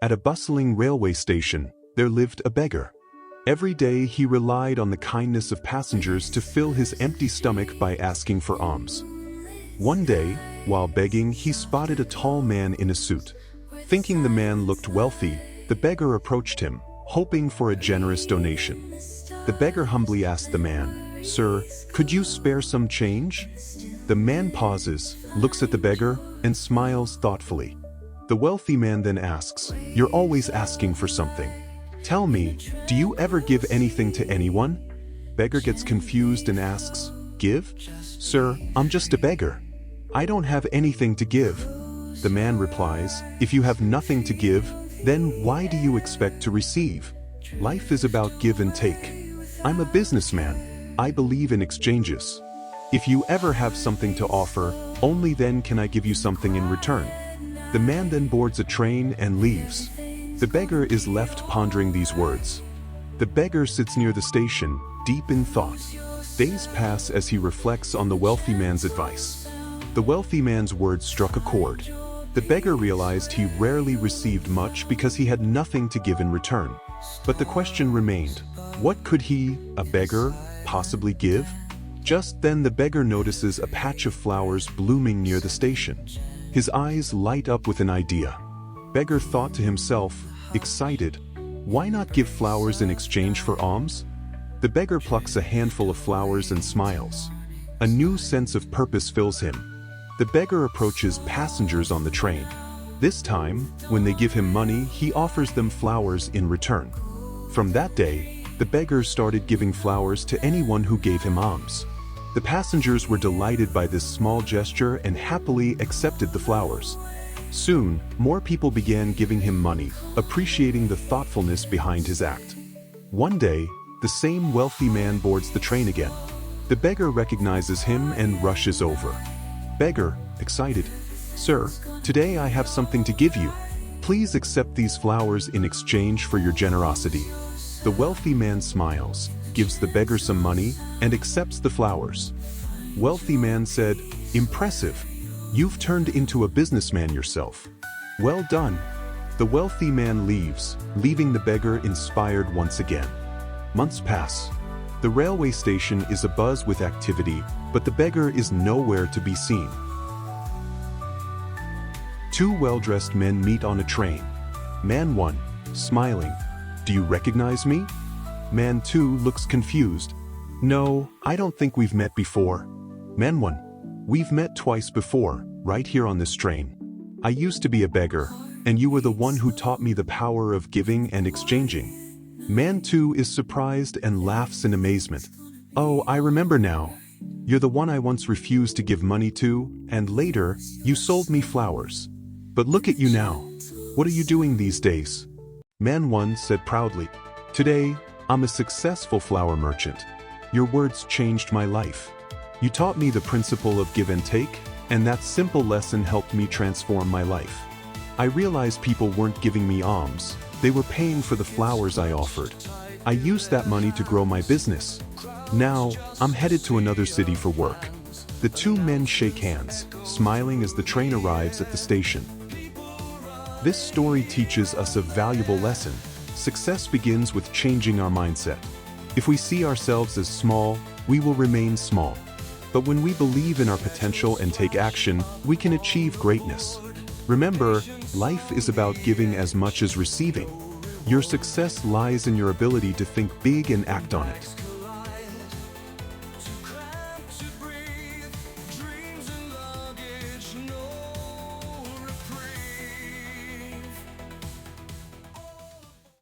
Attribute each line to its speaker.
Speaker 1: At a bustling railway station, there lived a beggar. Every day he relied on the kindness of passengers to fill his empty stomach by asking for alms. One day, while begging, he spotted a tall man in a suit. Thinking the man looked wealthy, the beggar approached him, hoping for a generous donation. The beggar humbly asked the man, "Sir, could you spare some change?" The man pauses, looks at the beggar, and smiles thoughtfully. The wealthy man then asks, "You're always asking for something. Tell me, do you ever give anything to anyone?" Beggar gets confused and asks, "Give? Sir, I'm just a beggar. I don't have anything to give." The man replies, "If you have nothing to give, then why do you expect to receive? Life is about give and take. I'm a businessman. I believe in exchanges. If you ever have something to offer, only then can I give you something in return." The man then boards a train and leaves. The beggar is left pondering these words. The beggar sits near the station, deep in thought. Days pass as he reflects on the wealthy man's advice. The wealthy man's words struck a chord. The beggar realized he rarely received much because he had nothing to give in return. But the question remained, what could he, a beggar, possibly give? Just then the beggar notices a patch of flowers blooming near the station. His eyes light up with an idea. Beggar thought to himself, excited, why not give flowers in exchange for alms? The beggar plucks a handful of flowers and smiles. A new sense of purpose fills him. The beggar approaches passengers on the train. This time, when they give him money, he offers them flowers in return. From that day, the beggar started giving flowers to anyone who gave him alms. The passengers were delighted by this small gesture and happily accepted the flowers. Soon, more people began giving him money, appreciating the thoughtfulness behind his act. One day, the same wealthy man boards the train again. The beggar recognizes him and rushes over. Beggar, excited, "Sir, today I have something to give you. Please accept these flowers in exchange for your generosity." The wealthy man smiles, gives the beggar some money, and accepts the flowers. Wealthy man said, "Impressive. You've turned into a businessman yourself. Well done." The wealthy man leaves, leaving the beggar inspired once again. Months pass. The railway station is abuzz with activity, but the beggar is nowhere to be seen. Two well-dressed men meet on a train. Man 1, smiling, "Do you recognize me?" Man 2 looks confused. "No, I don't think we've met before." Man 1, "We've met twice before, right here on this train. I used to be a beggar, and you were the one who taught me the power of giving and exchanging." Man 2 is surprised and laughs in amazement. "Oh, I remember now. You're the one I once refused to give money to, and later, you sold me flowers. But look at you now. What are you doing these days?" Man 1 said proudly, "Today, I'm a successful flower merchant. Your words changed my life. You taught me the principle of give and take, and that simple lesson helped me transform my life. I realized people weren't giving me alms, they were paying for the flowers I offered. I used that money to grow my business. Now, I'm headed to another city for work." The two men shake hands, smiling as the train arrives at the station. This story teaches us a valuable lesson. Success begins with changing our mindset. If we see ourselves as small, we will remain small. But when we believe in our potential and take action, we can achieve greatness. Remember, life is about giving as much as receiving. Your success lies in your ability to think big and act on it.